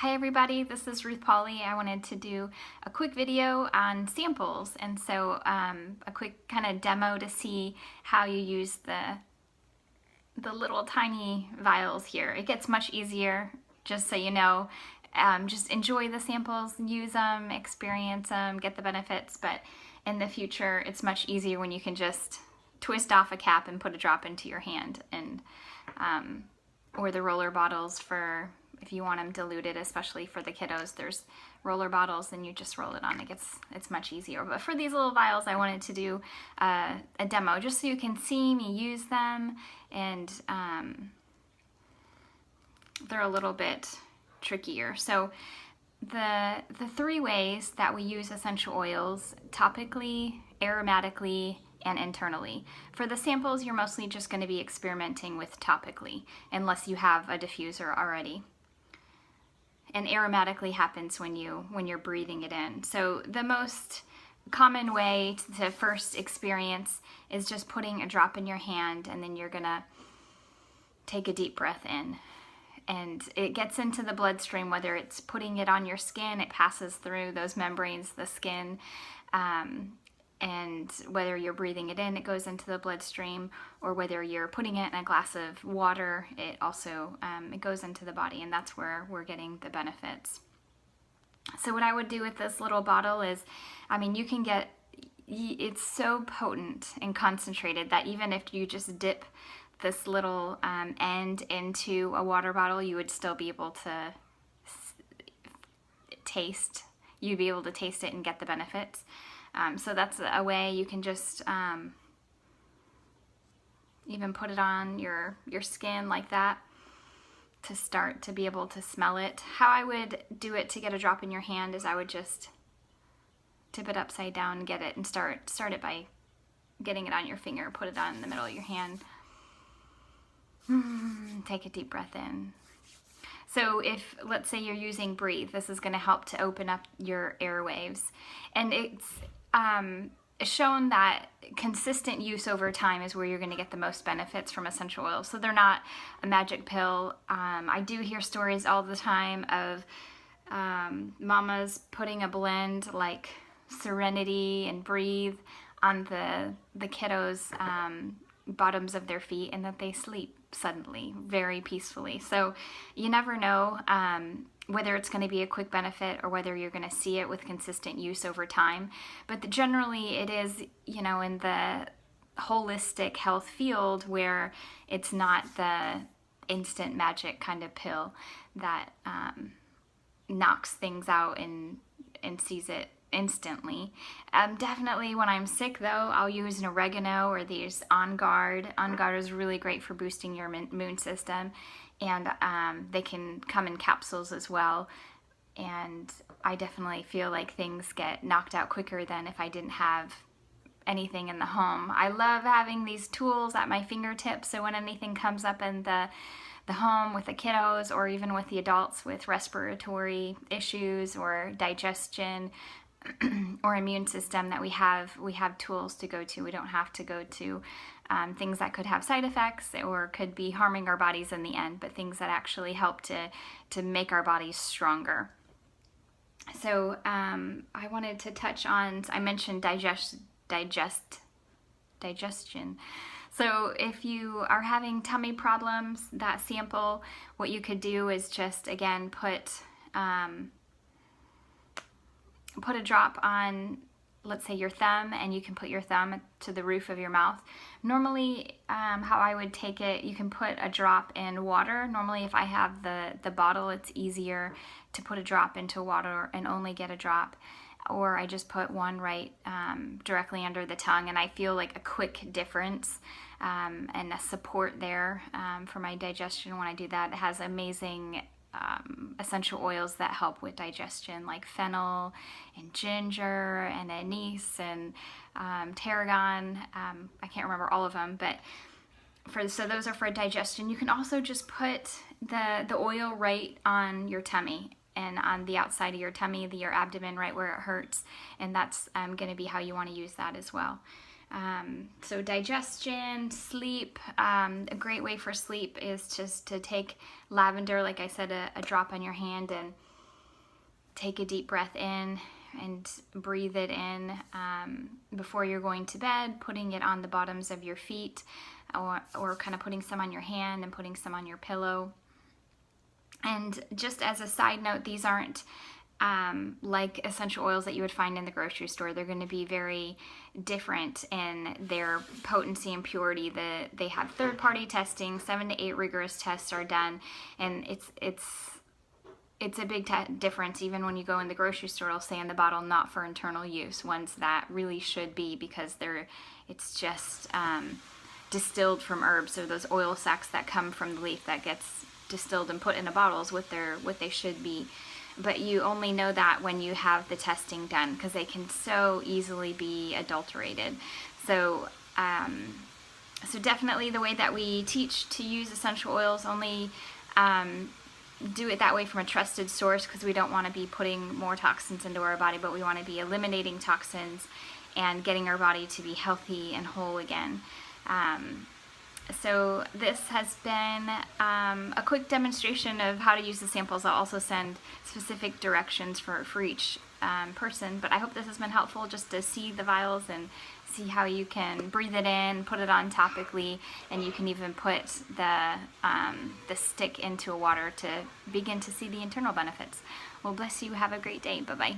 Hi everybody, this is Ruth Pauley. I wanted to do a quick video on samples, and so a quick kind of demo to see how you use the little tiny vials here. It gets much easier, just so you know. Just enjoy the samples, use them, experience them, get the benefits, but in the future it's much easier when you can just twist off a cap and put a drop into your hand, and or the roller bottles for if you want them diluted, especially for the kiddos. There's roller bottles and you just roll it on. It's much easier. But for these little vials, I wanted to do a demo just so you can see me use them, and they're a little bit trickier. So the three ways that we use essential oils: topically, aromatically, and internally. For the samples, you're mostly just going to be experimenting with topically, unless you have a diffuser already. And aromatically happens when you're breathing it in. So the most common way to first experience is just putting a drop in your hand, and then you're gonna take a deep breath in. And it gets into the bloodstream, whether it's putting it on your skin, it passes through those membranes, the skin, and whether you're breathing it in, it goes into the bloodstream, or whether you're putting it in a glass of water, it also it goes into the body, and that's where we're getting the benefits. So what I would do with this little bottle is, you can get, it's so potent and concentrated that even if you just dip this little end into a water bottle, you would still be able to taste it and get the benefits. So that's a way you can just even put it on your skin like that to start to be able to smell it. How I would do it to get a drop in your hand is I would just tip it upside down, get it, and start it by getting it on your finger, put it on in the middle of your hand. Take a deep breath in. So if, let's say you're using Breathe, this is going to help to open up your airwaves. And it's shown that consistent use over time is where you're going to get the most benefits from essential oils. So they're not a magic pill. I do hear stories all the time of mamas putting a blend like Serenity and Breathe on the kiddos' bottoms of their feet, and that they sleep suddenly very peacefully. So you never know whether it's going to be a quick benefit or whether you're going to see it with consistent use over time. But generally it is, in the holistic health field, where it's not the instant magic kind of pill that knocks things out and sees it instantly. Definitely when I'm sick though, I'll use an oregano or these On Guard. On Guard is really great for boosting your immune system, and they can come in capsules as well. And I definitely feel like things get knocked out quicker than if I didn't have anything in the home. I love having these tools at my fingertips, so when anything comes up in the home with the kiddos, or even with the adults with respiratory issues or digestion or immune system, that we have tools to go to. We don't have to go to things that could have side effects or could be harming our bodies in the end, but things that actually help to make our bodies stronger. So I wanted to touch on, I mentioned digestion. So if you are having tummy problems, that sample, what you could do is just, again, put a drop on, let's say, your thumb, and you can put your thumb to the roof of your mouth. Normally, how I would take it, you can put a drop in water. Normally, if I have the bottle, it's easier to put a drop into water and only get a drop. Or I just put one right directly under the tongue, and I feel like a quick difference and a support there for my digestion when I do that. It has amazing essential oils that help with digestion, like fennel and ginger and anise and tarragon. I can't remember all of them, but so those are for digestion. You can also just put the oil right on your tummy and on the outside of your tummy, your abdomen, right where it hurts, and that's going to be how you want to use that as well. So digestion, sleep, a great way for sleep is just to take lavender, like I said, a drop on your hand, and take a deep breath in and breathe it in before you're going to bed, putting it on the bottoms of your feet, or kind of putting some on your hand and putting some on your pillow. And just as a side note, these aren't like essential oils that you would find in the grocery store. They're going to be very different in their potency and purity. They have third-party testing. 7 to 8 rigorous tests are done, and it's a big difference. Even when you go in the grocery store, it'll say in the bottle, not for internal use, ones that really should be, because it's just distilled from herbs. So those oil sacs that come from the leaf that gets distilled and put in a bottle is what they should be. But you only know that when you have the testing done, because they can so easily be adulterated. So definitely the way that we teach to use essential oils, only do it that way from a trusted source, because we don't want to be putting more toxins into our body, but we want to be eliminating toxins and getting our body to be healthy and whole again. So this has been a quick demonstration of how to use the samples. I'll also send specific directions for each person, but I hope this has been helpful just to see the vials and see how you can breathe it in, put it on topically, and you can even put the stick into water to begin to see the internal benefits. Well, bless you. Have a great day. Bye-bye.